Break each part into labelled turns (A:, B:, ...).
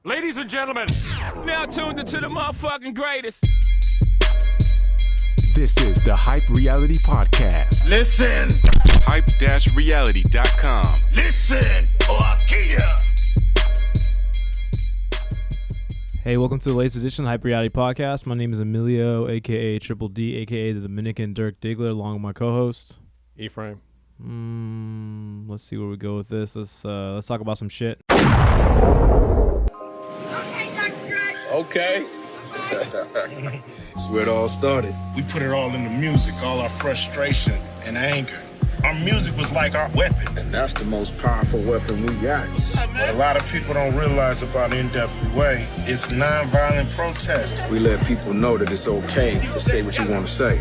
A: Ladies and gentlemen,
B: now tuned into the motherfucking greatest.
C: This is the Hype Reality Podcast.
D: Listen.
C: Hype-reality.com.
D: Listen, or I'll kill ya.
E: Hey, welcome to the latest edition of the Hype Reality Podcast. My name is Emilio, a.k.a. Triple D, a.k.a. the Dominican Dirk Diggler, along with my co-host.
F: Ephraim.
E: Let's see where we go with this. Let's talk about some shit.
D: Okay.
G: That's where it all started.
H: We put it all in the music, all our frustration and anger. Our music was like our weapon.
G: And that's the most powerful weapon we got.
H: What's up, man? What a lot of people don't realize about NWA is nonviolent protest.
G: We let people know that it's okay to say what you want to say.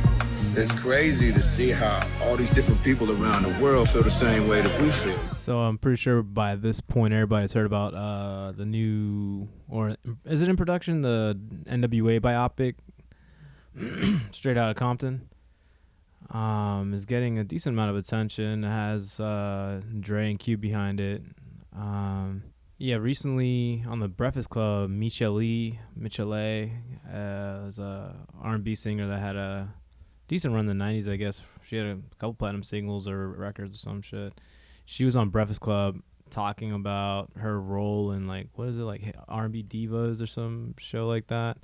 G: It's crazy to see how all these different people around the world feel the same way that we feel.
E: So I'm pretty sure by this point everybody's heard about the new, or is it in production, the NWA biopic, Straight Outta Compton. Is getting a decent amount of attention. It has Dre and Q behind it. Recently on the Breakfast Club, Michelle is a R&B singer that had a decent run in the 90s, I guess. She had a couple platinum singles or records or some shit. She was on Breakfast Club talking about her role in, like, what is it, like R&B Divas or some show like that.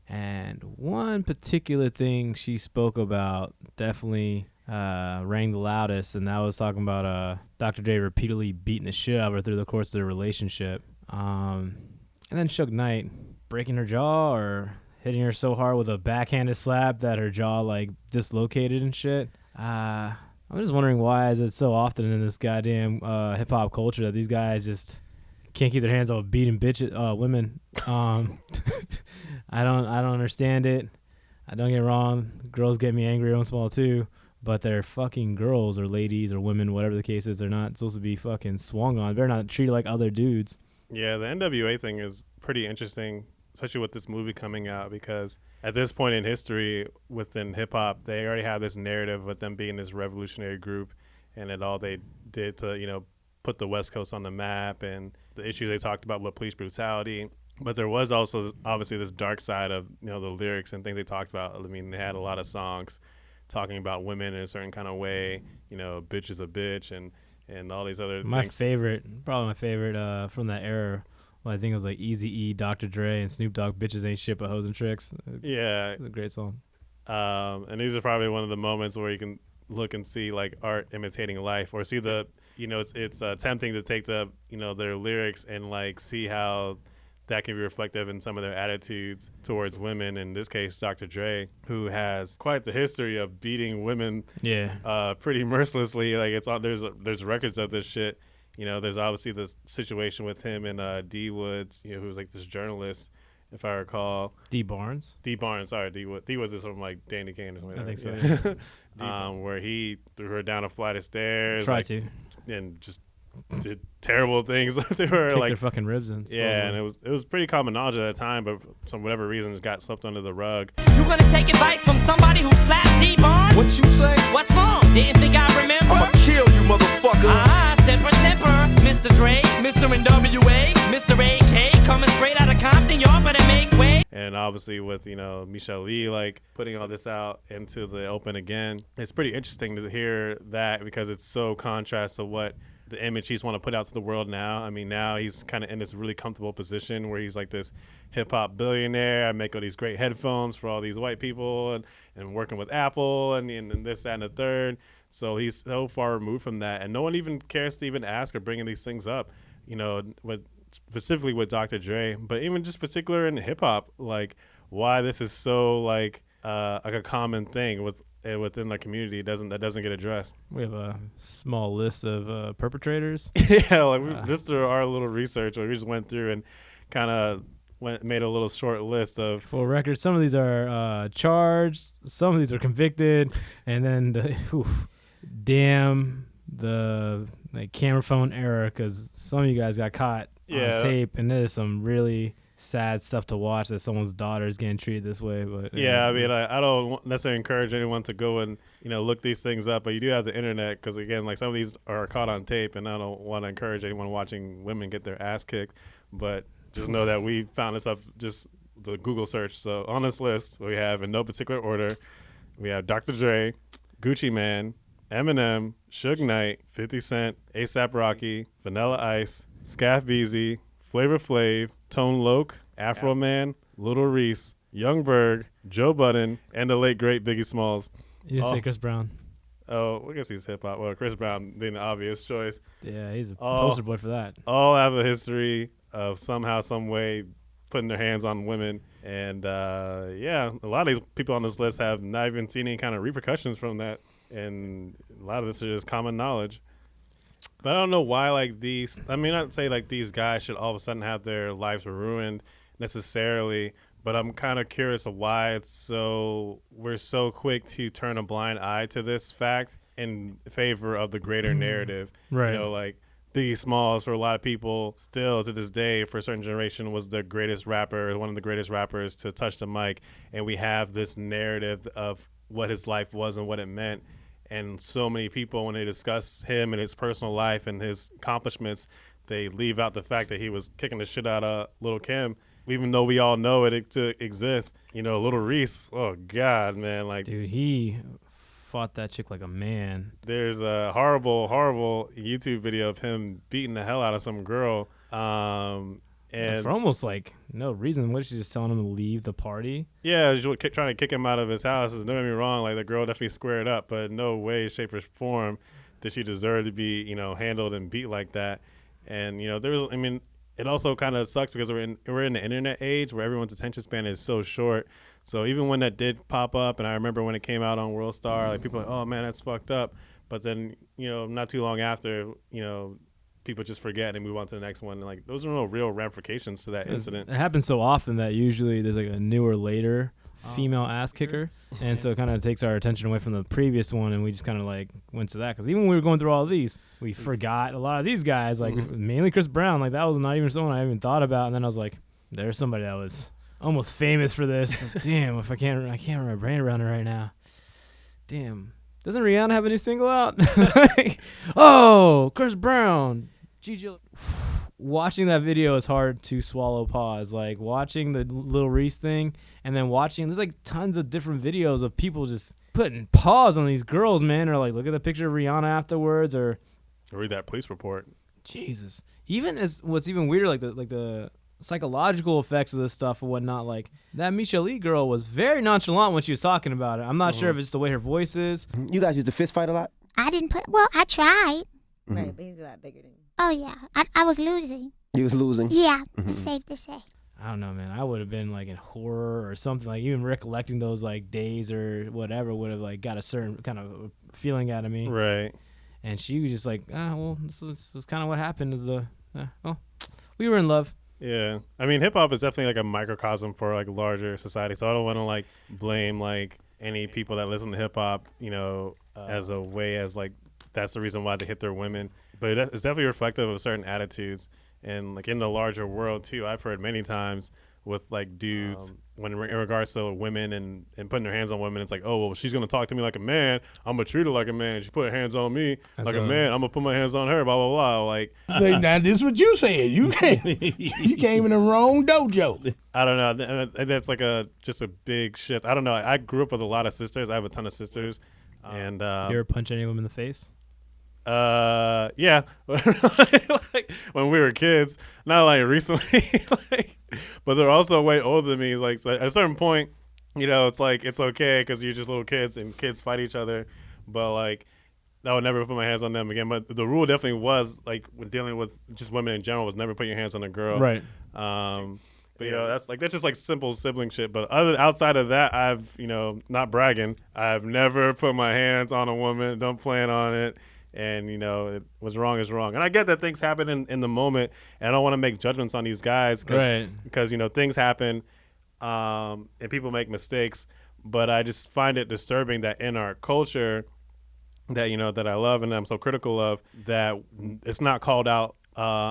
E: And one particular thing she spoke about definitely rang the loudest, and that was talking about Dr. Dre repeatedly beating the shit out of her through the course of their relationship. And then Suge Knight breaking her jaw or hitting her so hard with a backhanded slap that her jaw, like, dislocated and shit. I'm just wondering, why is it so often in this goddamn hip-hop culture that these guys just can't keep their hands off beating women. I don't understand it. I don't get wrong. Girls get me angry once in a while too, but they're fucking girls or ladies or women, whatever the case is. They're not supposed to be fucking swung on. They're not treated like other dudes.
F: Yeah, the NWA thing is pretty interesting, especially with this movie coming out, because at this point in history within hip-hop, they already have this narrative with them being this revolutionary group, and that all they did to, put the West Coast on the map, and the issues they talked about with police brutality. But there was also obviously this dark side of, the lyrics and things they talked about. I mean, they had a lot of songs talking about women in a certain kind of way, bitch is a bitch, and all these other things.
E: Probably my favorite from that era. Well, I think it was like Eazy-E, Dr. Dre, and Snoop Dogg, Bitches Ain't Shit But Hoes and Tricks.
F: Yeah.
E: It's a great song.
F: And these are probably one of the moments where you can look and see, like, art imitating life, or see the, it's tempting to take the, their lyrics and, like, see how that can be reflective in some of their attitudes towards women. In this case, Dr. Dre, who has quite the history of beating women pretty mercilessly. Like, there's records of this shit. There's obviously this situation with him and D Woods, who was like this journalist, if I recall.
E: D Barnes, sorry,
F: D Woods is from, like, Danny Kane or something.
E: I think so.
F: Yeah. Where he threw her down a flight of stairs. And just did terrible things to her.
E: Kicked
F: like
E: their fucking ribs in.
F: Yeah, and it was pretty common knowledge at that time, but for some whatever reason, it got swept under the rug.
B: You gonna take advice from somebody who slapped D-Barnes?
G: What you say?
B: What's wrong? Didn't think I remember?
G: I'ma kill you, motherfucker.
B: Temper. Mr. Dre, Mr. NWA, Mr. AK, coming straight out of Compton, y'all better make way.
F: And obviously with, Michelle Lee, like, putting all this out into the open again, it's pretty interesting to hear that, because it's so contrast to what the image he's want to put out to the world now. I mean, now he's kind of in this really comfortable position where he's like this hip-hop billionaire. I make all these great headphones for all these white people, and working with Apple and this, that, and the third. So he's so far removed from that, and no one even cares to even ask or bringing these things up, specifically with Dr. Dre, but even just particular in hip-hop, like, why this is so like a common thing within the community that doesn't get addressed.
E: We have a small list of perpetrators.
F: Yeah, like just through our little research, we just went through and kind of made a little short list of.
E: For record, some of these are charged, some of these are convicted, and then the like camera phone error, because some of you guys got caught on tape, and there's some really sad stuff to watch, that someone's daughter is getting treated this way. But
F: I mean, I don't necessarily encourage anyone to go and look these things up, but you do have the internet, because again, like, some of these are caught on tape, and I don't want to encourage anyone watching women get their ass kicked, but Just know that we found this up just the Google search. So on this list, we have, in no particular order, we have Dr. Dre, Gucci Mane, Eminem, Suge Knight, 50 Cent, A$AP Rocky, Vanilla Ice, Scaff Beezy, Flavor Flav, Tone Loc, Afro Man, Little Reese, Young Berg, Joe Budden, and the late great Biggie Smalls.
E: You didn't say Chris Brown.
F: Oh, I guess he's hip hop. Well, Chris Brown being the obvious choice.
E: Yeah, he's a poster boy for that.
F: All have a history of somehow, some way putting their hands on women. And yeah, a lot of these people on this list have not even seen any kind of repercussions from that. And a lot of this is just common knowledge. But I don't know why, like, these, I mean, not say like these guys should all of a sudden have their lives ruined necessarily, but I'm kind of curious of why we're so quick to turn a blind eye to this fact in favor of the greater narrative.
E: Right.
F: You know, like Biggie Smalls, for a lot of people, still to this day, for a certain generation, was the greatest rapper, one of the greatest rappers to touch the mic. And we have this narrative of what his life was and what it meant. And so many people, when they discuss him and his personal life and his accomplishments, they leave out the fact that he was kicking the shit out of Lil' Kim, even though we all know it to exist. You know, Little Reese, oh God, man, like,
E: dude, he fought that chick like a man.
F: There's a horrible, horrible YouTube video of him beating the hell out of some girl. And
E: for almost like no reason. What, she just telling him to leave the party?
F: Yeah, she was trying to kick him out of his house. Don't get me wrong, like, the girl definitely squared up, but in no way, shape, or form did she deserve to be, you know, handled and beat like that. And, you know, it also kind of sucks because we're in the internet age where everyone's attention span is so short. So even when that did pop up, and I remember when it came out on World Star, like, people were like, oh man, that's fucked up. But then, you know, not too long after, you know, people just forget and move on to the next one. And, like, those are no real ramifications to that incident.
E: It happens so often that usually there's like a newer, later female ass kicker. And so it kind of takes our attention away from the previous one, and we just kind of like went to that. Because even when we were going through all of these, we forgot a lot of these guys, like mainly Chris Brown. Like, that was not even someone I even thought about. And then I was like, there's somebody that was almost famous for this. Damn, if I can't remember my brain around it right now. Damn. Doesn't Rihanna have a new single out? Oh, Chris Brown. Gigi. Watching that video is hard to swallow pause. Like, watching the Lil Reese thing, and then watching, there's like tons of different videos of people just putting pause on these girls, man, or like, look at the picture of Rihanna afterwards, or
F: read that police report.
E: Jesus. Even as what's even weirder, like the psychological effects of this stuff and whatnot. Like, that Michelle Lee girl was very nonchalant when she was talking about it. I'm not sure if it's the way her voice is.
A: You guys used to fist fight a lot?
I: I tried.
J: Right, but he's a lot bigger than you.
I: Oh, yeah. I was losing.
A: You was losing?
I: Yeah, safe to say.
E: I don't know, man. I would have been like in horror or something. Like, even recollecting those like days or whatever would have like got a certain kind of feeling out of me.
F: Right.
E: And she was just like, well, this was kind of what happened. Is we were in love.
F: Yeah, I mean, hip hop is definitely like a microcosm for like larger society. So I don't want to like blame like any people that listen to hip hop, you know, as a way as like that's the reason why they hit their women. But it's definitely reflective of certain attitudes. And like in the larger world too, I've heard many times with like dudes when in regards to women and putting their hands on women, it's like, oh, well, she's gonna talk to me like a man, I'm gonna treat her like a man. She put her hands on me like a man, I'm gonna put my hands on her, blah blah blah. Like,
K: now this is what you said. You came in the wrong dojo.
F: I don't know. That's like just a big shift. I don't know. I grew up with a lot of sisters. I have a ton of sisters, and
E: you ever punch any of them in the face?
F: Yeah, like when we were kids, not like recently, like, but they're also way older than me. Like, so at a certain point, you know, it's like it's okay because you're just little kids and kids fight each other. But like, I would never put my hands on them again. But the rule definitely was like when dealing with just women in general was never put your hands on a girl.
E: Right.
F: But you know, that's just like simple sibling shit. But outside of that, I've, you know, not bragging, I've never put my hands on a woman. Don't plan on it. And, you know, what's wrong is wrong. And I get that things happen in the moment, and I don't want to make judgments on these guys because, you know, things happen and people make mistakes. But I just find it disturbing that in our culture that, you know, that I love and I'm so critical of, that it's not called out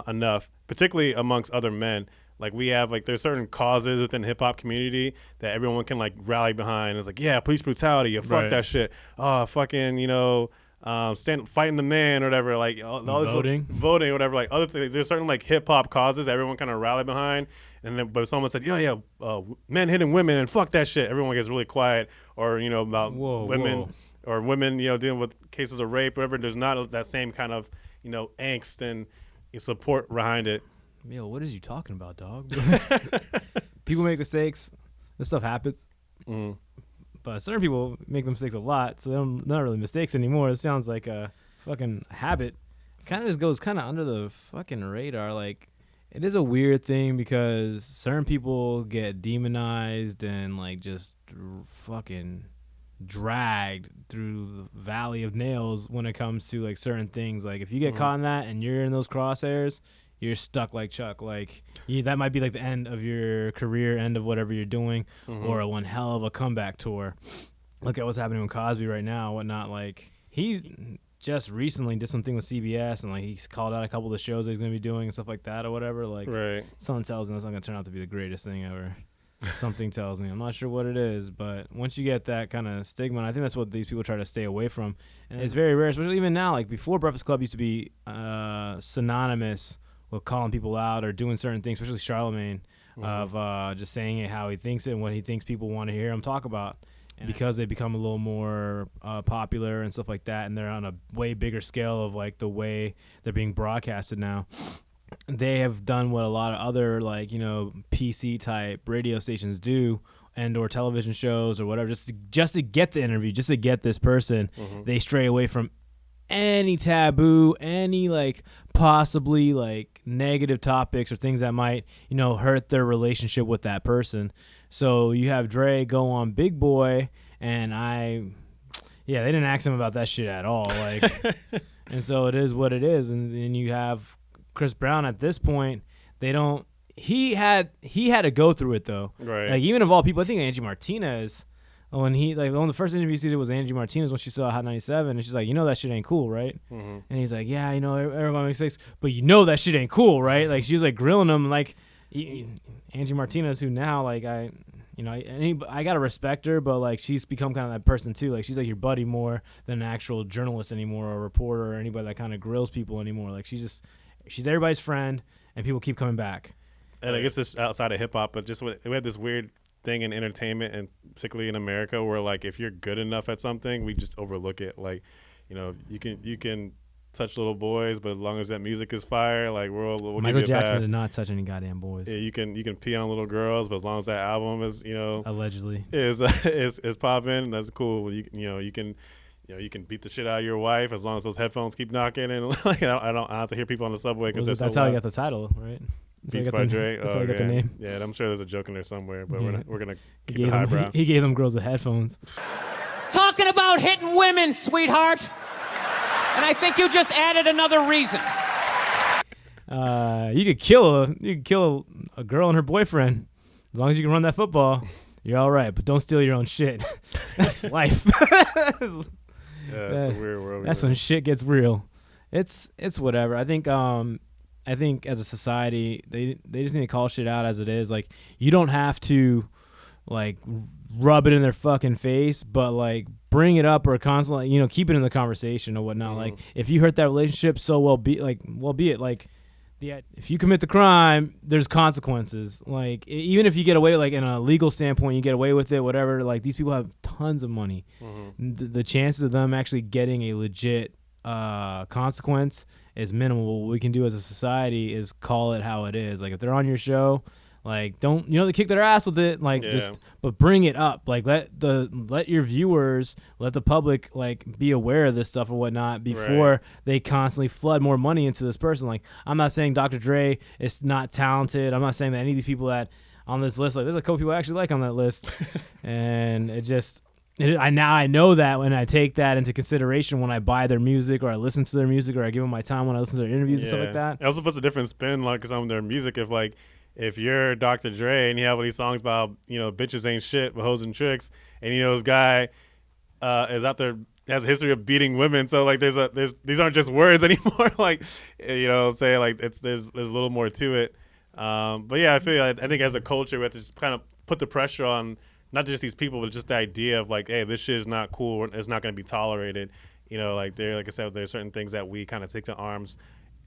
F: enough, particularly amongst other men. Like, we have, like, there's certain causes within the hip-hop community that everyone can, like, rally behind. It's like, yeah, police brutality. Fuck that shit. Oh, fucking, you know, fighting the man or whatever, like all this voting or whatever, like other things. There's certain like hip hop causes everyone kind of rallied behind, and then but someone said, men hitting women and fuck that shit. Everyone gets really quiet, or about women or women dealing with cases of rape, whatever. There's not that same kind of angst and support behind it.
E: Yo, what is you talking about, dog? People make mistakes. This stuff happens.
F: Mm.
E: But certain people make them mistakes a lot, so they're not really mistakes anymore. It sounds like a fucking habit. It kind of just goes kind of under the fucking radar. Like, it is a weird thing because certain people get demonized and, like, just fucking dragged through the valley of nails when it comes to, like, certain things. Like, if you get caught in that and you're in those crosshairs, you're stuck like Chuck. Like, that might be like the end of your career, end of whatever you're doing, or one hell of a comeback tour. Look at what's happening with Cosby right now, whatnot. Like, he's just recently did something with CBS, and like he's called out a couple of the shows that he's gonna be doing and stuff like that or whatever. Like, something tells me that's not gonna turn out to be the greatest thing ever. Something tells me. I'm not sure what it is, but once you get that kind of stigma, and I think that's what these people try to stay away from. And it's very rare, especially even now. Like, before Breakfast Club used to be synonymous with calling people out or doing certain things, especially Charlemagne, of just saying it how he thinks it and what he thinks people want to hear him talk about. And because they become a little more popular and stuff like that, and they're on a way bigger scale of like the way they're being broadcasted now, they have done what a lot of other like PC type radio stations do, and or television shows or whatever, just to get the interview, just to get this person. They stray away from any taboo, any like possibly like negative topics or things that might hurt their relationship with that person. So you have Dre go on Big Boy, and they didn't ask him about that shit at all. Like, and so it is what it is. And then you have Chris Brown at this point. He had to go through it though.
F: Right.
E: Like, even of all people, I think Angie Martinez. When he one of the first interviews he did was Angie Martinez when she saw Hot 97, and she's like, that shit ain't cool, right? And he's like, yeah, everyone makes mistakes, but that shit ain't cool, right? Like, she was like grilling him, like Angie Martinez, who now like I gotta respect her, but like she's become kind of that person too. Like, she's like your buddy more than an actual journalist anymore, or a reporter, or anybody that kind of grills people anymore. Like, she's everybody's friend, and people keep coming back.
F: And I guess this outside of hip hop, but just we have this weird thing in entertainment, and particularly in America, where like if you're good enough at something, we just overlook it. Like, you can touch little boys, but as long as that music is fire, like we'll
E: Michael
F: give you a
E: Jackson
F: pass.
E: does not touch any goddamn boys.
F: Yeah, you can pee on little girls, but as long as that album is
E: allegedly
F: is popping, that's cool. You can beat the shit out of your wife as long as those headphones keep knocking, and like I don't have to hear people on the subway because
E: that's how he got the title, right?
F: Beats by Dre.
E: That's how he got the name.
F: Yeah, and I'm sure there's a joke in there somewhere, but we're gonna keep it highbrow.
E: He gave them girls the headphones.
B: Talking about hitting women, sweetheart. And I think you just added another reason.
E: You could kill a girl and her boyfriend as long as you can run that football. You're all right, but don't steal your own shit. That's life.
F: It's a weird world.
E: That's when shit gets real. It's whatever. I think as a society, they just need to call shit out as it is. Like, you don't have to like rub it in their fucking face, but like bring it up or constantly, keep it in the conversation or whatnot. Like, if you hurt that relationship, so be it. Like, if you commit the crime, there's consequences. Like, even if you get away, like in a legal standpoint, you get away with it, whatever. Like, these people have tons of money. The chances of them actually getting a legit consequence is minimal. What we can do as a society is call it how it is. Like, if they're on your show, like, don't they kick their ass with it, like, but bring it up. Like, let your viewers, let the public like be aware of this stuff or whatnot before they constantly flood more money into this person. Like, I'm not saying Dr. Dre is not talented. I'm not saying that any of these people that on this list, like, there's a couple people I actually like on that list, and I know that when I take that into consideration when I buy their music or I listen to their music or I give them my time when I listen to their interviews and stuff like that.
F: It also puts a different spin, like, on their music. If you're Dr. Dre and you have all these songs about, bitches ain't shit but hoes and tricks, and this guy is out there, has a history of beating women, so like these aren't just words anymore. Like, say like there's a little more to it. But yeah, I think as a culture we have to just kind of put the pressure on not just these people, but just the idea of like, hey, this shit is not cool. It's not going to be tolerated. you know, like I said, there's certain things that we kind of take to arms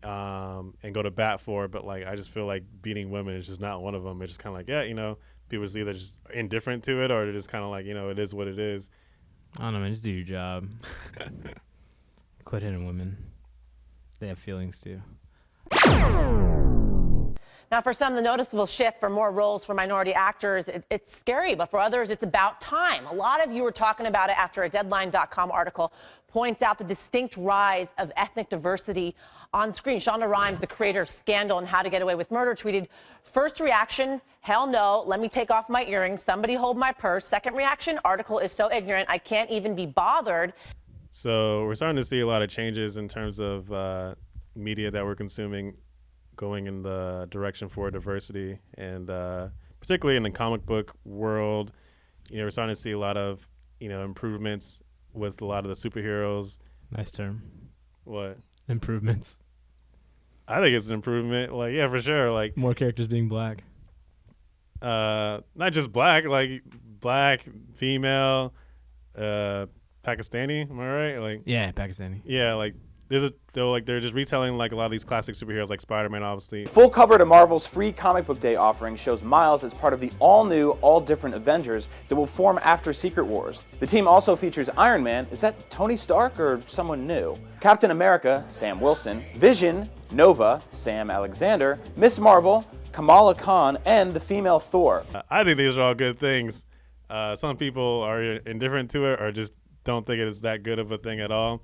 F: and go to bat for, but like I just feel like beating women is just not one of them. It's just kind of like, yeah, you know, people is either just indifferent to it or they're just kind of like, you know, it is what it is.
E: I don't know, man. Just do your job. Quit hitting women. They have feelings too.
A: Now, for some, the noticeable shift for more roles for minority actors, it's scary, but for others, it's about time. A lot of you were talking about it after a Deadline.com article points out the distinct rise of ethnic diversity on screen. Shonda Rhimes, the creator of Scandal and How to Get Away with Murder, tweeted, "First reaction, hell no, let me take off my earrings, somebody hold my purse. Second reaction, article is so ignorant, I can't even be bothered."
F: So we're starting to see a lot of changes in terms of media that we're consuming going in the direction for diversity, and particularly in the comic book world, you know, we're starting to see a lot of, you know, improvements with a lot of the superheroes.
E: Nice term.
F: What?
E: Improvements.
F: I think it's an improvement. Like, yeah, for sure. Like
E: more characters being black.
F: Not just black, like black, female, Pakistani. Am I right? Like,
E: yeah, Pakistani.
F: Yeah, like they're just retelling like a lot of these classic superheroes, like Spider-Man, obviously.
L: Full cover to Marvel's free comic book day offering shows Miles as part of the all-new, all-different Avengers that will form after Secret Wars. The team also features Iron Man. Is that Tony Stark or someone new? Captain America, Sam Wilson. Vision, Nova, Sam Alexander. Miss Marvel, Kamala Khan, and the female Thor.
F: I think these are all good things. Some people are indifferent to it or just don't think it is that good of a thing at all.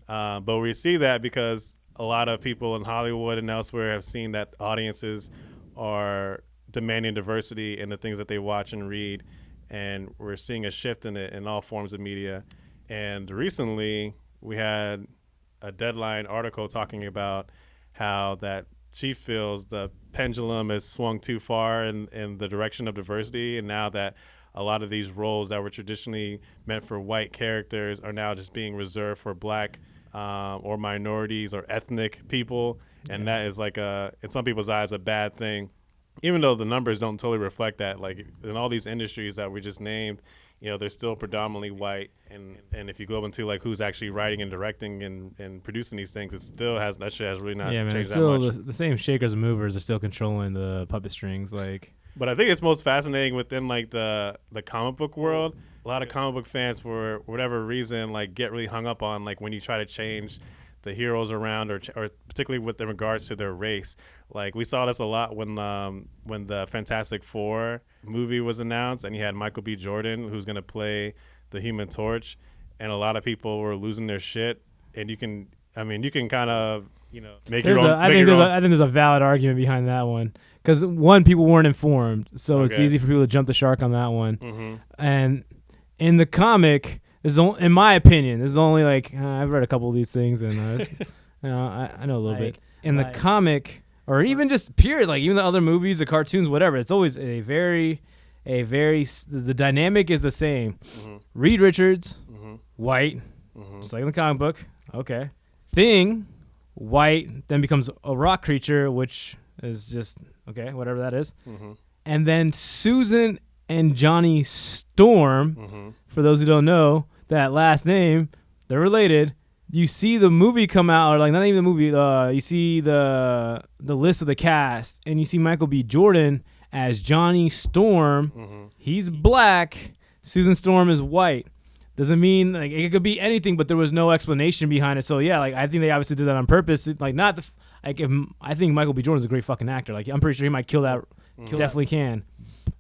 F: But we see that because a lot of people in Hollywood and elsewhere have seen that audiences are demanding diversity in the things that they watch and read, and we're seeing a shift in it in all forms of media. And recently we had a Deadline article talking about how that she feels the pendulum has swung too far in the direction of diversity, and now that a lot of these roles that were traditionally meant for white characters are now just being reserved for black or minorities or ethnic people, and that is like in some people's eyes a bad thing, even though the numbers don't totally reflect that. Like in all these industries that we just named, you know, they're still predominantly white, and if you go into like who's actually writing and directing and producing these things, it still has that shit has really not changed that much.
E: The same shakers and movers are still controlling the puppet strings, like.
F: But I think it's most fascinating within like the comic book world. A lot of comic book fans, for whatever reason, like get really hung up on like when you try to change the heroes around, or particularly with regards to their race. Like we saw this a lot when the Fantastic Four movie was announced, and you had Michael B. Jordan, who's going to play the Human Torch, and a lot of people were losing their shit. And you can kind of, you know, make your own.
E: I think there's a valid argument behind that one, because one, people weren't informed, so it's easy for people to jump the shark on that one.
F: Mm-hmm.
E: And in the comic, in my opinion, this is only like I've read a couple of these things, and I know a little bit. In the comic, or even just period, like even the other movies, the cartoons, whatever, it's always the dynamic is the same.
F: Mm-hmm.
E: Reed Richards,
F: mm-hmm.
E: white,
F: mm-hmm.
E: just like in the comic book. Okay. Thing, white, then becomes a rock creature, which is just okay, whatever that is.
F: Mm-hmm.
E: And then Susan and Johnny Storm,
F: mm-hmm.
E: for those who don't know that last name, they're related. You see the movie come out, or like not even the movie, you see the list of the cast, and you see Michael B. Jordan as Johnny Storm.
F: Mm-hmm.
E: He's black. Susan Storm is white. Doesn't mean like it could be anything, but there was no explanation behind it. So yeah, like I think they obviously did that on purpose. Like not the like if I think Michael B. Jordan's a great fucking actor. Like I'm pretty sure he might kill that. Definitely can.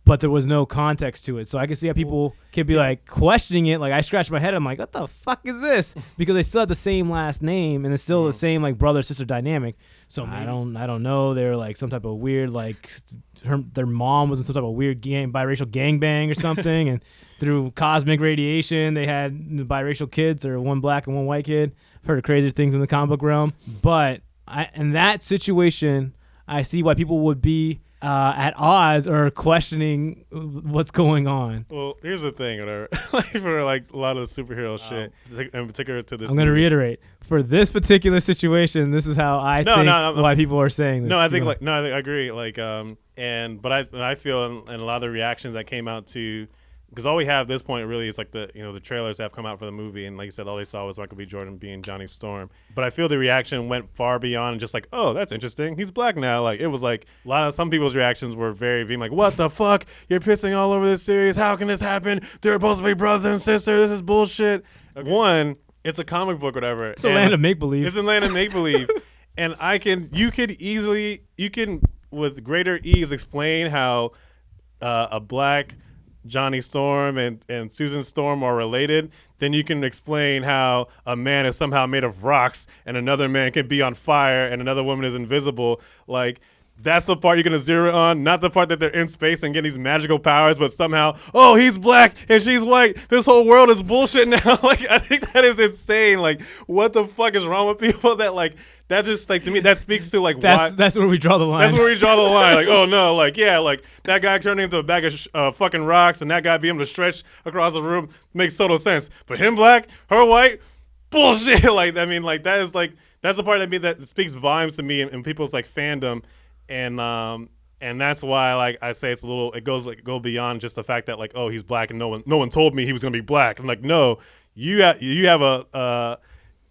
E: But there was no context to it. So I can see how people can be like questioning it. Like I scratched my head. I'm like, what the fuck is this? Because they still have the same last name and it's still the same like brother sister dynamic. So I don't know. They're like some type of weird like their mom was in some type of weird biracial gangbang or something, and through cosmic radiation they had biracial kids, or one black and one white kid. I've heard of crazier things in the comic book realm. But in that situation, I see why people would be at odds or questioning what's going on.
F: Well, here's the thing, whatever. Like for like a lot of the superhero shit, in particular to this.
E: I'm going to reiterate, for this particular situation, this is how I think why people are saying this.
F: No, I think I agree. Like, but I feel in a lot of the reactions that came out to because all we have at this point really is like the trailers that have come out for the movie, and like you said, all they saw was Michael B. Jordan being Johnny Storm. But I feel the reaction went far beyond just like, oh, that's interesting, he's black now. Like it was like some people's reactions were very like, what the fuck, you're pissing all over this series, how can this happen, they're supposed to be brothers and sisters, this is bullshit. Okay. One, it's a comic book, whatever.
E: It's a land of make believe.
F: It's a land of make believe, and you can with greater ease explain how a black Johnny Storm and Susan Storm are related, then you can explain how a man is somehow made of rocks and another man can be on fire and another woman is invisible. Like, that's the part you're going to zero on, not the part that they're in space and getting these magical powers, but somehow, oh, he's black and she's white. This whole world is bullshit now. Like, I think that is insane. Like, what the fuck is wrong with people that, like, that just, like, to me, that speaks to, like,
E: that's where we draw the line.
F: That's where we draw the line. Like, oh, no, like, yeah, like, that guy turning into a bag of fucking rocks and that guy being able to stretch across the room makes total sense. But him black, her white, bullshit. Like, I mean, like, that is, like, that's the part that speaks volumes to me and people's, like, fandom. And that's why, like, I say it go beyond just the fact that, like, oh, he's black and no one told me he was gonna be black. I'm like, no, you have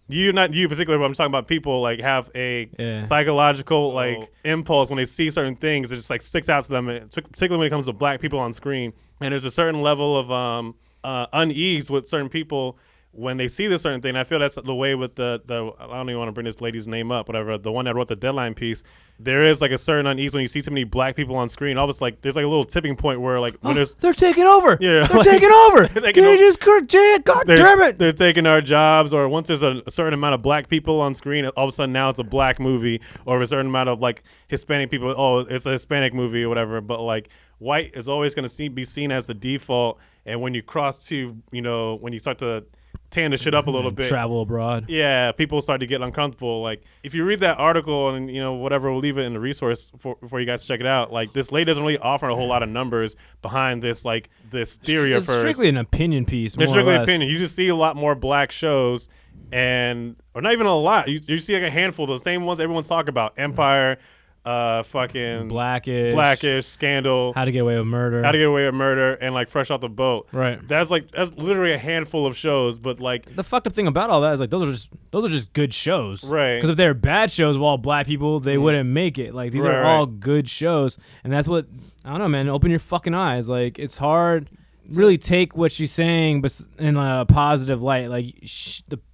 F: not you particularly, but I'm talking about people, like, have a psychological like impulse when they see certain things. It just like sticks out to them, particularly when it comes to black people on screen. And there's a certain level of unease with certain people when they see this certain thing. I feel that's the way with the I don't even want to bring this lady's name up, whatever, the one that wrote the Deadline piece. There is like a certain unease when you see so many black people on screen. All of it's like there's like a little tipping point where like when
E: they're taking over.
F: Yeah,
E: they're taking over. God damn it.
F: They're taking our jobs. Or once there's a certain amount of black people on screen, all of a sudden now it's a black movie. Or a certain amount of like Hispanic people, oh, it's a Hispanic movie or whatever. But like white is always going to be seen as the default. And when you cross to, when you start to tan the shit up a little bit,
E: travel abroad,
F: people start to get uncomfortable. Like if you read that article and whatever, we'll leave it in the resource for you guys to check it out. Like this lady doesn't really offer a whole lot of numbers behind this, like this theory of hers.
E: It's strictly an opinion piece.
F: It's strictly opinion. You just see a lot more black shows, or not even a lot. You see like a handful of the same ones everyone's talking about. Empire, fucking Blackish, Scandal,
E: How to Get Away with Murder,
F: and like Fresh Off the Boat.
E: Right.
F: That's literally a handful of shows, but like
E: the fucked up thing about all that is like those are just good shows.
F: Right.
E: Because if they were bad shows of all black people, they wouldn't make it. Like these are all good shows, and that's what I don't know, man. Open your fucking eyes. Like it's hard. Really take what she's saying, but in a positive light. Like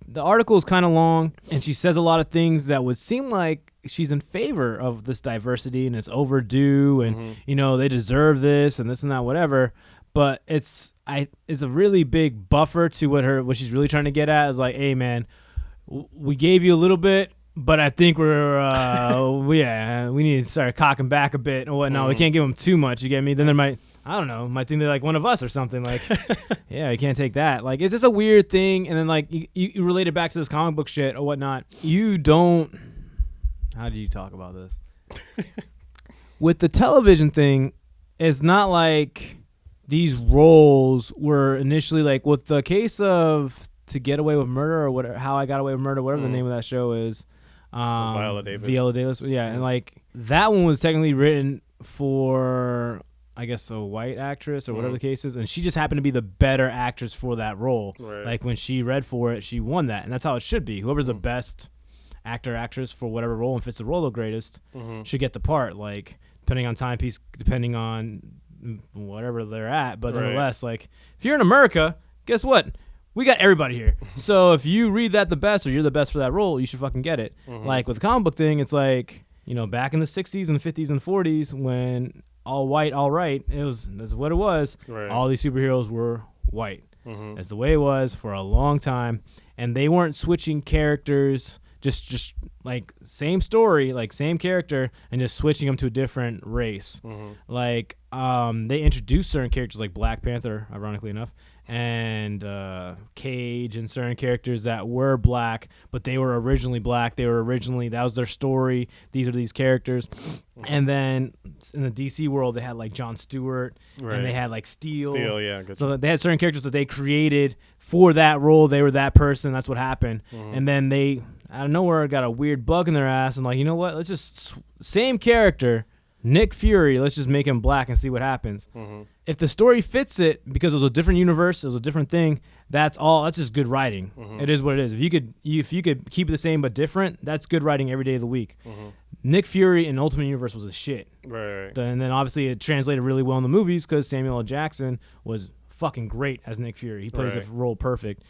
E: the article is kind of long, and she says a lot of things that would seem like she's in favor of this diversity and it's overdue, and they deserve this and this and that, whatever. But it's a really big buffer to what she's really trying to get at is like, hey man, we gave you a little bit, but I think we need to start cocking back a bit and whatnot. We can't give them too much. You get me? Then they might think they're like one of us or something. Like, yeah, you can't take that. Like, it's just a weird thing. And then like you relate it back to this comic book shit or whatnot. How do you talk about this? With the television thing, it's not like these roles were initially like with the case of To Get Away with Murder or whatever, How I Got Away with Murder, whatever the name of that show is.
F: Viola Davis.
E: Yeah. And like that one was technically written for, I guess, a white actress or whatever the case is, and she just happened to be the better actress for that role.
F: Right.
E: Like when she read for it, she won that, and that's how it should be. Whoever's the best actress for whatever role and fits the role the greatest should get the part. Like depending on timepiece, depending on whatever they're at, but nonetheless, like if you're in America, guess what? We got everybody here. So if you read that the best or you're the best for that role, you should fucking get it. Like with the comic book thing, it's like back in the 60s and the 50s and 40s when all white, all right. That's what it was.
F: Right.
E: All these superheroes were white. That's the way it was for a long time, and they weren't switching characters. Just like same story, like same character, and just switching them to a different race. Like they introduced certain characters like Black Panther, ironically enough, and Cage and certain characters that were black, but they were originally black. That was their story. These are these characters. And then in the DC world, they had like Jon Stewart, and they had like Steel.
F: Yeah. Good.
E: So they had certain characters that they created for that role. They were that person. That's what happened. And then they, out of nowhere, got a weird bug in their ass and like, you know what? Let's just same character, Nick Fury, let's just make him black and see what happens.
F: Mm-hmm.
E: If the story fits it because it was a different universe, it was a different thing, that's just good writing.
F: Mm-hmm.
E: It is what it is. If you could keep it the same but different, that's good writing every day of the week.
F: Mm-hmm.
E: Nick Fury in Ultimate Universe was a shit.
F: Right.
E: And then obviously it translated really well in the movies because Samuel L. Jackson was fucking great as Nick Fury. He plays the role perfect.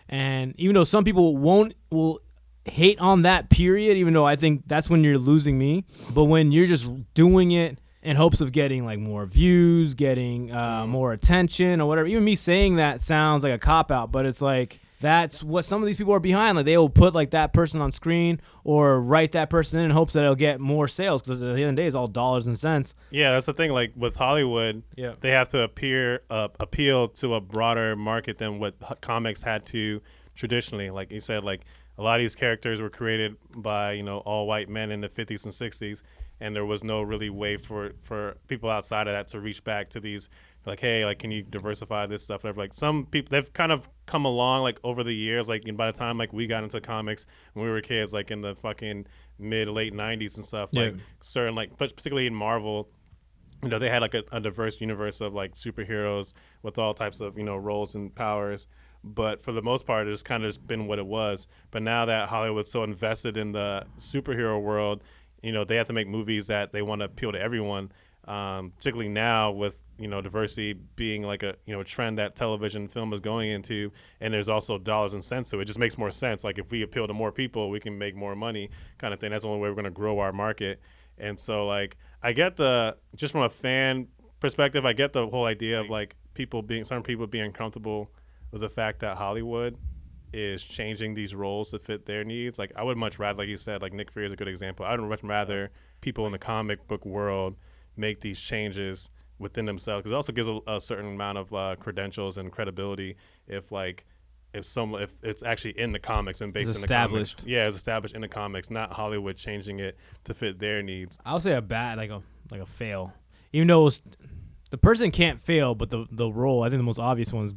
E: And even though some people will hate on that period, even though I think that's when you're losing me, but when you're just doing it in hopes of getting like more views, getting more attention or whatever. Even me saying that sounds like a cop-out, but it's like that's what some of these people are behind. Like they will put like that person on screen or write that person in hopes that it'll get more sales because at the end of the day, it's all dollars and cents.
F: Yeah, that's the thing. Like with Hollywood, they have to appeal to a broader market than what comics had to traditionally. Like you said, like a lot of these characters were created by all white men in the 50s and 60s, and there was no really way for people outside of that to reach back to these. Like, hey, like, can you diversify this stuff? Whatever. Like, some people, they've kind of come along, like, over the years. Like, by the time, like, we got into comics when we were kids, like, in the fucking late 90s and stuff.
E: Yeah.
F: Like, certain, like, particularly in Marvel, they had, like, a diverse universe of, like, superheroes with all types of, roles and powers. But for the most part, it's kind of just been what it was. But now that Hollywood's so invested in the superhero world, they have to make movies that they want to appeal to everyone. Particularly now with diversity being like a trend that television film is going into, and there's also dollars and cents, so it just makes more sense. Like if we appeal to more people, we can make more money, kind of thing. That's the only way we're going to grow our market. And so like I get just from a fan perspective, I get the whole idea of like certain people being comfortable with the fact that Hollywood is changing these roles to fit their needs. Like I would much rather, like you said, like Nick Fury is a good example. I would much rather people in the comic book world make these changes within themselves, because it also gives a certain amount of credentials and credibility if it's actually in the comics and based in the comics. Yeah, it's established in the comics, not Hollywood changing it to fit their needs.
E: I'll say a bad, like a fail. Even though the person can't fail, but the role, I think the most obvious one is,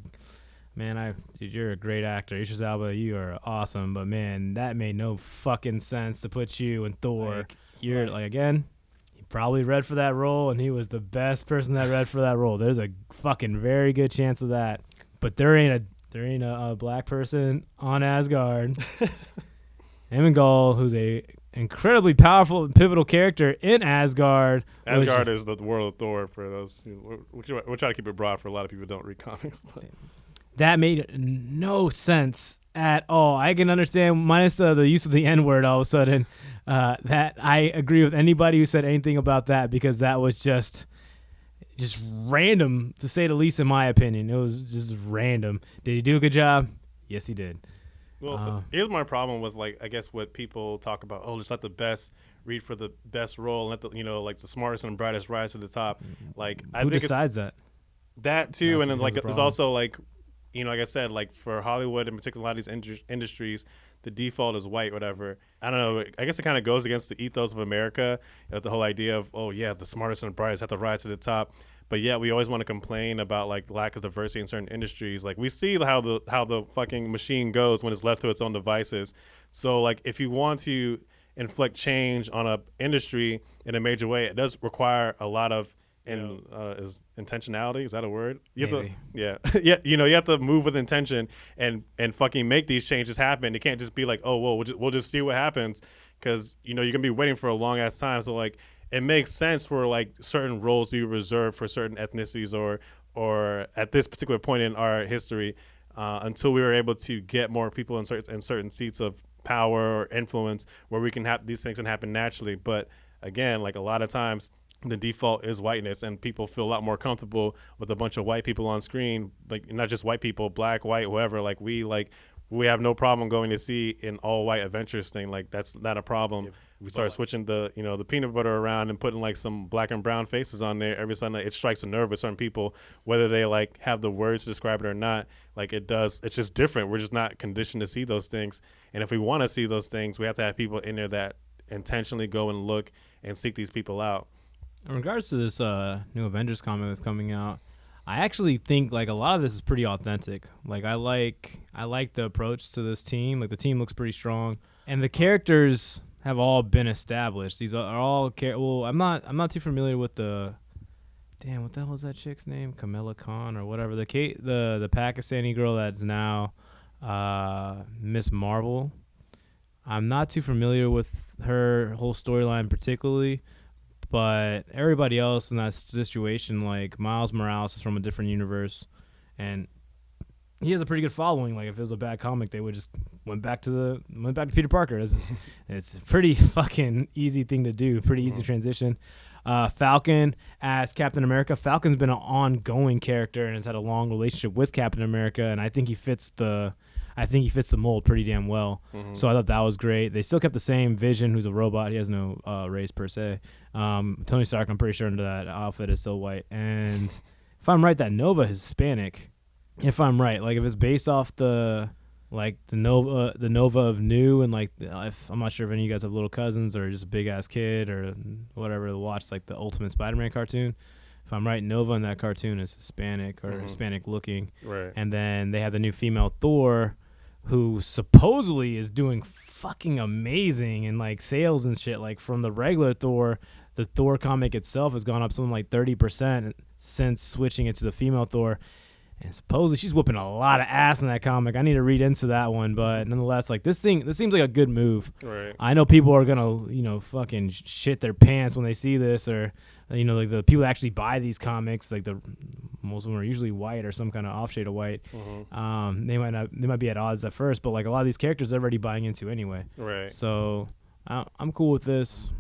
E: man, dude, you're a great actor. Idris Elba, you are awesome, but man, that made no fucking sense to put you in Thor. Like again, he probably read for that role, and he was the best person that read for that role. There's a fucking very good chance of that. But there ain't a black person on Asgard. Emengol, who's a incredibly powerful and pivotal character in Asgard.
F: Asgard is the world of Thor for those. We're trying to keep it broad for a lot of people who don't read comics. But.
E: That made no sense at all. I can understand, minus the use of the N-word all of a sudden, that I agree with anybody who said anything about that, because that was just random, to say the least, in my opinion. It was just random. Did he do a good job? Yes, he did.
F: Well, here's my problem with, like, I guess what people talk about. Oh, just let the best read for the best role, and let the like the smartest and brightest rise to the top. Like,
E: who decides that?
F: That too, and then like there's also like. Like I said, like for Hollywood in particular, a lot of these industries, the default is white, whatever. I don't know. I guess it kind of goes against the ethos of America, the whole idea of, oh, yeah, the smartest and brightest have to rise to the top. But yeah, we always want to complain about like lack of diversity in certain industries. Like we see how the fucking machine goes when it's left to its own devices. So like if you want to inflict change on a industry in a major way, it does require a lot of is intentionality, is that a word? You have to, you have to move with intention and fucking make these changes happen. It can't just be like, oh, well, we'll just see what happens, because you're gonna be waiting for a long ass time. So like it makes sense for like certain roles to be reserved for certain ethnicities or at this particular point in our history, until we were able to get more people in certain seats of power or influence where we can have these things can happen naturally. But again, like a lot of times the default is whiteness, and people feel a lot more comfortable with a bunch of white people on screen, like not just white people, black, white, whoever. Like we have no problem going to see an all white Avengers thing. Like that's not a problem. If we start switching the the peanut butter around and putting like some black and brown faces on there every Sunday, it strikes a nerve with certain people, whether they like have the words to describe it or not. Like it does. It's just different. We're just not conditioned to see those things. And if we want to see those things, we have to have people in there that intentionally go and look and seek these people out.
E: In regards to this new Avengers comic that's coming out, I actually think like a lot of this is pretty authentic. Like I like the approach to this team. Like the team looks pretty strong, and the characters have all been established. These are all well, I'm not too familiar with the damn, what the hell was that chick's name? Kamala Khan or whatever. The Pakistani girl that's now Miss Marvel. I'm not too familiar with her whole storyline particularly, but everybody else in that situation, like Miles Morales is from a different universe, and he has a pretty good following. Like if it was a bad comic, they would just went back to Peter Parker. It's a pretty fucking easy thing to do. Pretty easy transition. Falcon as Captain America. Falcon's been an ongoing character and has had a long relationship with Captain America, and I think he fits the mold pretty damn well. So I thought that was great. They still kept the same Vision, who's a robot. He has no race per se. Tony Stark, I'm pretty sure under that outfit is still white. And if I'm right, that Nova is Hispanic. If I'm right, like if it's based off the Nova of New, and like if I'm not sure if any of you guys have little cousins or just a big ass kid or whatever to watch like the Ultimate Spider-Man cartoon. If I'm right, Nova in that cartoon is Hispanic or Hispanic looking. Right. And then they have the new female Thor, who supposedly is doing fucking amazing in like sales and shit. Like from the regular Thor, the Thor comic itself has gone up something like 30% since switching it to the female Thor. And supposedly she's whooping a lot of ass in that comic. I need to read into that one, but nonetheless, like this seems like a good move. Right. I know people are gonna, fucking shit their pants when they see this, or like the people that actually buy these comics, like most of them are usually white or some kind of off shade of white. They might be at odds at first, but like a lot of these characters they're already buying into anyway. Right. So I'm cool with this.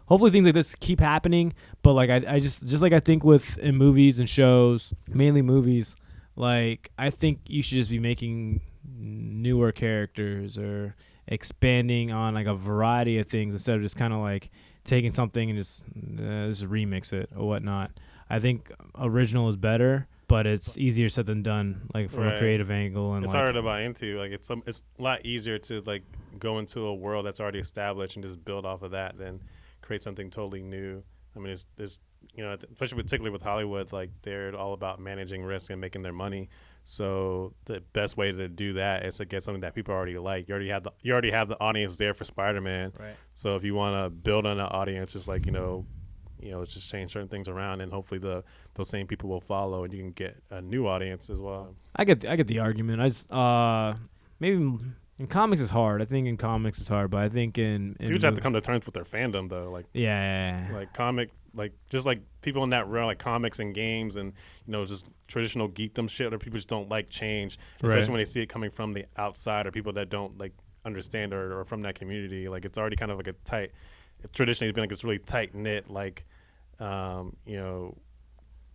E: Hopefully things like this keep happening, but like I just like I think with in movies and shows, mainly movies. Like, I think you should just be making newer characters or expanding on, like, a variety of things instead of just kind of, like, taking something and just remix it or whatnot. I think original is better, but it's easier said than done, like, from a creative angle. And
F: it's harder to buy into. Like, it's a lot easier to, like, go into a world that's already established and just build off of that than create something totally new. I mean, there's particularly with Hollywood, like they're all about managing risk and making their money. So the best way to do that is to get something that people already like. You already have the audience there for Spider-Man. Right. So if you want to build on an audience, just like just change certain things around, and hopefully those same people will follow, and you can get a new audience as well.
E: I get the argument. I just maybe. In comics is hard. I think in comics it's hard, but I think in
F: you just have to come to terms with their fandom though. Like like comic, like just like people in that realm, like comics and games and just traditional geekdom shit, or people just don't like change, especially when they see it coming from the outside or people that don't like understand or from that community. Like it's already kind of like a tight. Traditionally, it's been like this really tight knit like world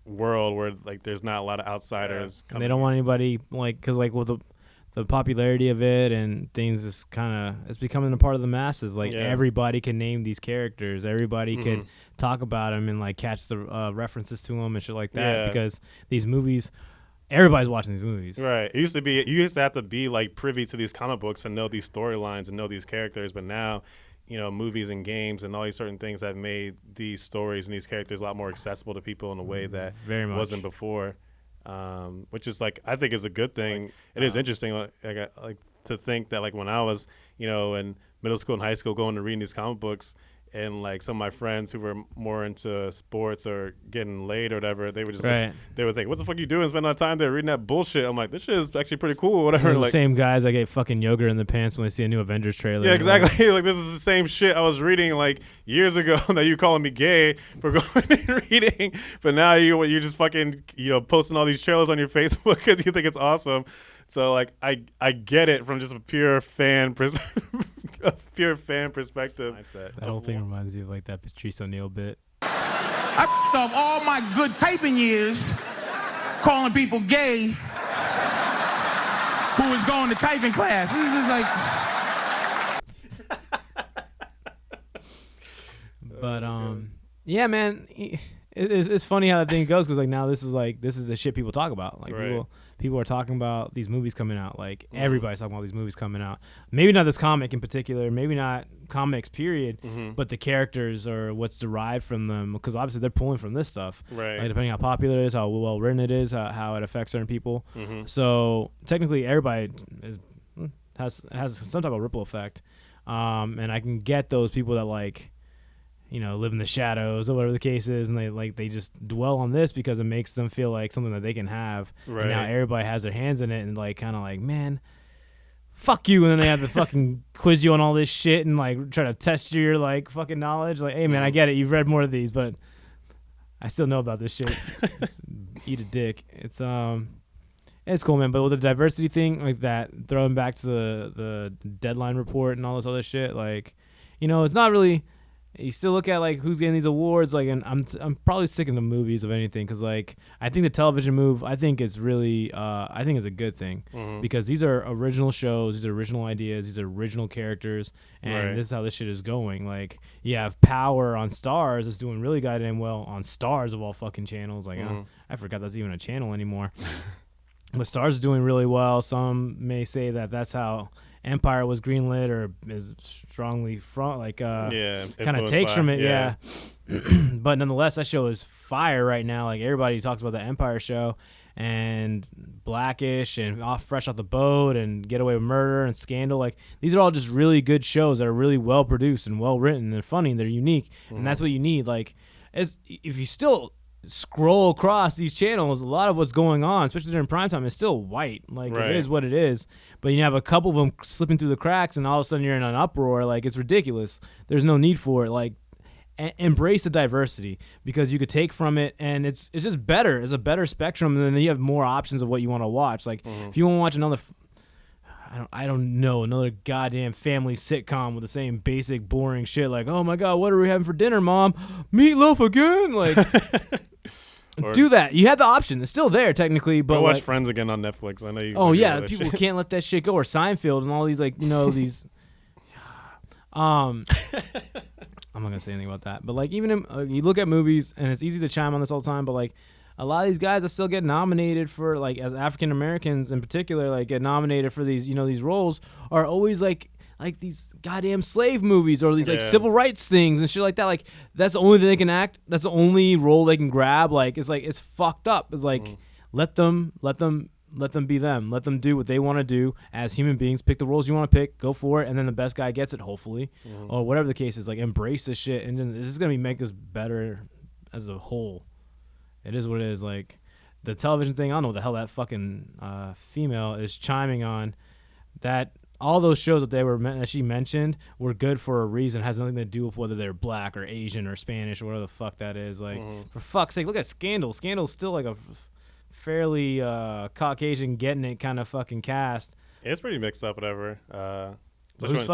F: where like there's not a lot of outsiders.
E: They don't want anybody like because like with the popularity of it and things is it's becoming a part of the masses. Like everybody can name these characters. Everybody can talk about them and like catch the references to them and shit like that because these movies, everybody's watching these movies. Right.
F: You used to have to be like privy to these comic books and know these storylines and know these characters. But now, movies and games and all these certain things have made these stories and these characters a lot more accessible to people in a way that wasn't before. Which is like I think is a good thing. It is interesting, like to think that like when I was in middle school and high school going to reading these comic books, and like some of my friends who were more into sports or getting laid or whatever, they would just like, they would think, "What the fuck are you doing? Spend all time there reading that bullshit." I'm like, "This shit is actually pretty cool." Or whatever.
E: Like, the same guys that get fucking yogurt in the pants when they see a new Avengers trailer.
F: Yeah, exactly. Like this is the same shit I was reading like years ago that you calling me gay for going and reading, but now you're just fucking posting all these trailers on your Facebook because you think it's awesome. So like I get it from just a pure fan perspective.
E: Mindset. That whole thing reminds you of like that Patrice O'Neal bit.
K: I off all my good typing years calling people gay who was going to typing class. This is like
E: but yeah, man, it's funny how that thing goes because like now this is the shit people talk about. Like people are talking about these movies coming out. Like everybody's talking about these movies coming out. Maybe not this comic in particular. Maybe not comics period. But the characters or what's derived from them, because obviously they're pulling from this stuff. Right. Like depending how popular it is, how well written it is, how it affects certain people. So technically everybody has some type of ripple effect. And I can get those people that like, you know, live in the shadows or whatever the case is, and they just dwell on this because it makes them feel like something that they can have.
F: Right.
E: And now everybody has their hands in it and like kind of like, man, fuck you, and then they have to fucking quiz you on all this shit and like try to test your like fucking knowledge. Like, hey man, I get it, you've read more of these, but I still know about this shit. Eat a dick. It's cool, man. But with the diversity thing like that, throwing back to the deadline report and all this other shit, like, you know, it's not really. You still look at like who's getting these awards, like, and I'm probably sticking to movies of anything, because like I think the television move, I think is really I think is a good thing, because these are original shows, these are original ideas, these are original characters, and this is how this shit is going. Like, you have Power on Stars is doing really goddamn well on Stars of all fucking channels. Like, I forgot that's even a channel anymore. But Stars is doing really well. Some may say that that's how Empire was greenlit, or is strongly kind of takes from it. Yeah. But nonetheless, that show is fire right now. Like, everybody talks about the Empire show, and Blackish, and Fresh Off the Boat, and Get Away with Murder, and Scandal. Like, these are all just really good shows that are really well produced and well written and funny, and they're unique. And that's what you need. Like, if you still scroll across these channels, a lot of what's going on, especially during prime time, is still white. Like, it is what it is. But you have a couple of them slipping through the cracks, and all of a sudden you're in an uproar. Like, it's ridiculous. There's no need for it. Like, embrace the diversity, because you could take from it, and it's just better. It's a better spectrum, and then you have more options of what you want to watch. Like, if you want to watch another, I don't know, another goddamn family sitcom with the same basic boring shit, like, oh my god, what are we having for dinner, mom? Meatloaf again? Like, do that. You had the option. It's still there technically, but
F: watch
E: like,
F: Friends again on Netflix. I know you.
E: Oh yeah, people can't let that shit go. Or Seinfeld and all these, like, you know, these. I'm not gonna say anything about that, but like, even you look at movies, and it's easy to chime on this all the time, but like, a lot of these guys that still get nominated for, like, as African Americans in particular, like, get nominated for these, you know, these roles, are always like these goddamn slave movies, or these like civil rights things and shit like that. Like, that's the only thing they can act. That's the only role they can grab. Like, it's fucked up. It's like, let them be them. Let them do what they want to do as human beings. Pick the roles you want to pick. Go for it, and then the best guy gets it, hopefully, or whatever the case is. Like, embrace this shit, and then this is gonna make us better as a whole. It is what it is. Like, the television thing, I don't know what the hell that fucking female is chiming on. That all those shows that she mentioned were good for a reason. It has nothing to do with whether they're black or Asian or Spanish or whatever the fuck that is. Like, for fuck's sake, look at Scandal. Scandal's still like a fairly Caucasian getting it kind of fucking cast.
F: It's pretty mixed up, whatever.
E: Who's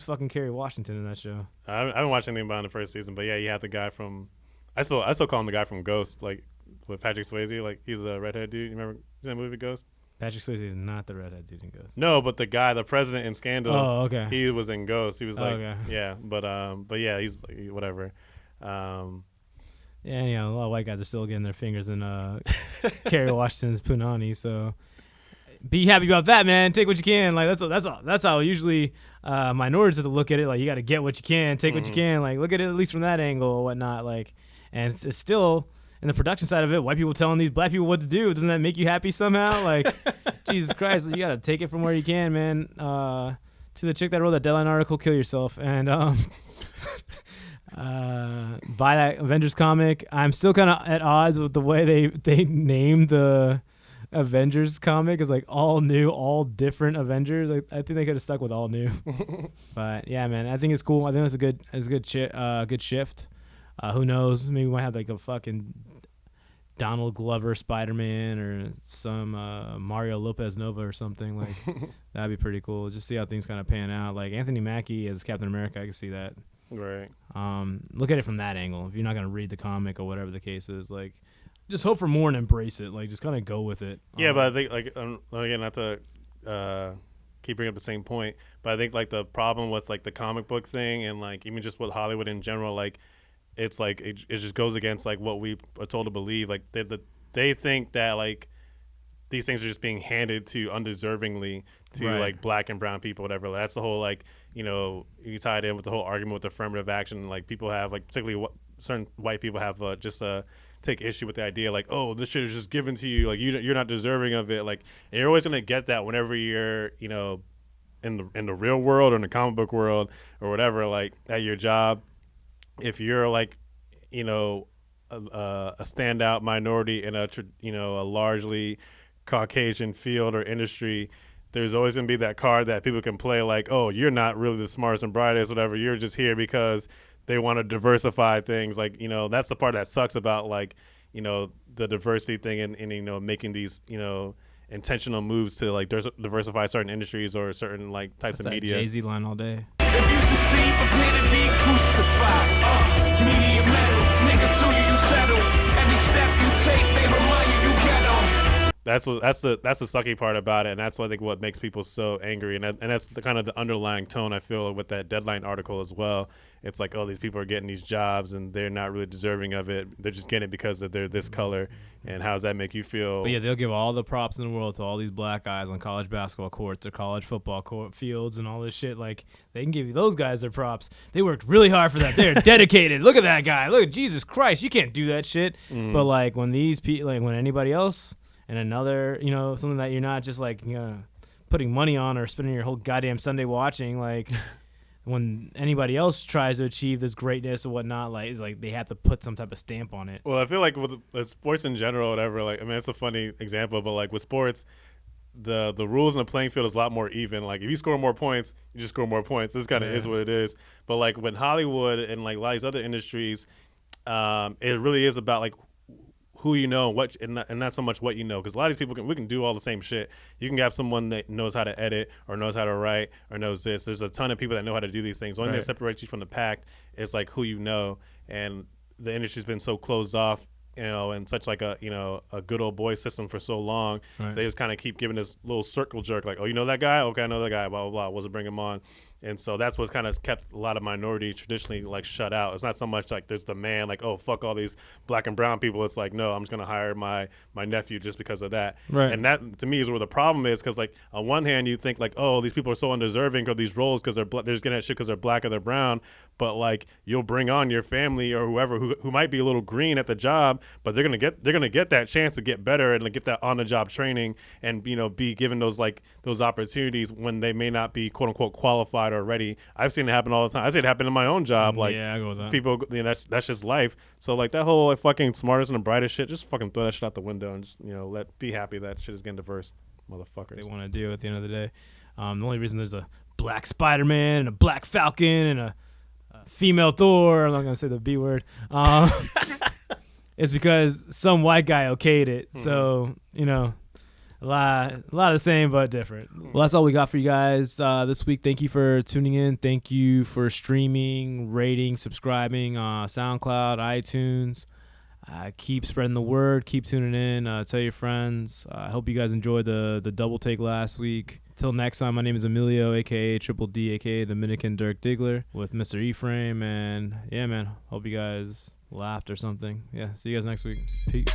E: fucking Kerry Washington in that show?
F: I haven't watched anything about in the first season, but yeah, you have the guy from. I still call him the guy from Ghost, like with Patrick Swayze. Like, he's a redhead dude. You remember that movie Ghost?
E: Patrick Swayze is not the redhead dude in Ghost.
F: No, but the guy, the president in Scandal.
E: Oh, okay.
F: He was in Ghost. He was like,
E: okay.
F: but yeah, he's like, whatever.
E: Yeah, you know, a lot of white guys are still getting their fingers in Kerry Washington's punani. So be happy about that, man. Take what you can. Like, that's how usually minorities have to look at it. Like, you got to get what you can, take what you can. Like, look at it at least from that angle or whatnot. Like, and it's still. In the production side of it, white people telling these black people what to do, doesn't that make you happy somehow? Like, Jesus Christ, you gotta take it from where you can, man. To the chick that wrote that Deadline article, kill yourself, and buy that Avengers comic. I'm still kind of at odds with the way they named the Avengers comic. It's like all new, all different Avengers. Like, I think they could have stuck with all new. But yeah, man, I think it's cool. I think it's a good shift. Who knows? Maybe we might have like a fucking Donald Glover Spider-Man, or some Mario Lopez Nova or something. Like, that'd be pretty cool. Just see how things kind of pan out. Like, Anthony Mackie as Captain America, I can see that.
F: Right.
E: Look at it from that angle. If you're not gonna read the comic or whatever the case is, like, just hope for more and embrace it. Like, just kind of go with it.
F: Yeah, but I think, like, again, not to keep bringing up the same point, but I think, like, the problem with, like, the comic book thing, and, like, even just with Hollywood in general, like, it's like it just goes against, like, what we are told to believe. Like, they think that, like, these things are just being handed to undeservingly to like black and brown people, whatever. That's the whole, like, you know, you tie it in with the whole argument with affirmative action. Like, people have, like, particularly certain white people have just take issue with the idea, like, oh, this shit is just given to you, like, you're not deserving of it. Like, and you're always gonna get that whenever you're, you know, in the real world or in the comic book world or whatever, like at your job, if you're like, you know, a standout minority in a largely Caucasian field or industry, there's always going to be that card that people can play like, oh, you're not really the smartest and brightest, whatever. You're just here because they want to diversify things. Like, you know, that's the part that sucks about, like, you know, the diversity thing and you know, making these, you know, intentional moves to like diversify certain industries or certain like types
E: That's
F: of media.
E: Jay-Z line all day.
D: If you succeed, prepare to be crucified. Media medals, niggas sue you, you settle. Every step you take, they remind you get on.
F: That's the sucky part about it, and that's I think what makes people so angry, and that's the kind of the underlying tone I feel with that Deadline article as well. It's like, oh, these people are getting these jobs and they're not really deserving of it. They're just getting it because they're this color. And how does that make you feel?
E: But yeah, they'll give all the props in the world to all these black guys on college basketball courts or college football fields and all this shit. Like, they can give you those guys their props. They worked really hard for that. They're dedicated. Look at that guy. Look at Jesus Christ. You can't do that shit. But like when these people, like when anybody else and another, you know, something that you're not just like, you know, putting money on or spending your whole goddamn Sunday watching, like when anybody else tries to achieve this greatness or whatnot, like it's like they have to put some type of stamp on it.
F: Well, I feel like with sports in general, whatever, like, I mean, it's a funny example, but like with sports, the rules in the playing field is a lot more even. Like if you score more points, you just score more points. This kind of is what it is. But like when Hollywood and like a lot of these other industries, it really is about like who you know, and not so much what you know, because a lot of these people we can do all the same shit. You can have someone that knows how to edit or knows how to write or knows this. There's a ton of people that know how to do these things. The only thing that separates you from the pack is like who you know, and the industry's been so closed off, you know, and such like a, you know, a good old boy system for so long. They just kind of keep giving this little circle jerk, like, oh, you know that guy? Okay, I know that guy. Blah blah blah. Wasn't bring him on. And so that's what's kind of kept a lot of minorities traditionally like shut out. It's not so much like there's demand, like, oh, fuck all these black and brown people. It's like, no, I'm just going to hire my nephew just because of that.
E: Right.
F: And that to me is where the problem is, because like on one hand you think like, oh, these people are so undeserving of these roles because they're just getting that shit because they're black or they're brown. But like you'll bring on your family or whoever who might be a little green at the job, but they're gonna get that chance to get better and to get that on the job training and, you know, be given those opportunities when they may not be quote unquote qualified or ready. I've seen it happen all the time. I see it happen in my own job. Like,
E: yeah, I go with that.
F: People, you know, that's just life. So like that whole like fucking smartest and the brightest shit, just fucking throw that shit out the window and just, you know, be happy that shit is getting diverse, motherfuckers.
E: They want to do at the end of the day. The only reason there's a black Spider-Man and a black Falcon and a female Thor, I'm not gonna say the B word, it's because some white guy okayed it. So, you know, a lot of the same but different. Well, that's all we got for you guys this week. Thank you for tuning in. Thank you for streaming, rating, subscribing on SoundCloud, iTunes. Keep spreading the word. Keep tuning in. Tell your friends. I hope you guys enjoyed the double take last week. Till next time, my name is Emilio, a.k.a. Triple D, a.k.a. Dominican Dirk Diggler, with Mr. Ephraim. And, yeah, man, hope you guys laughed or something. Yeah, see you guys next week. Peace.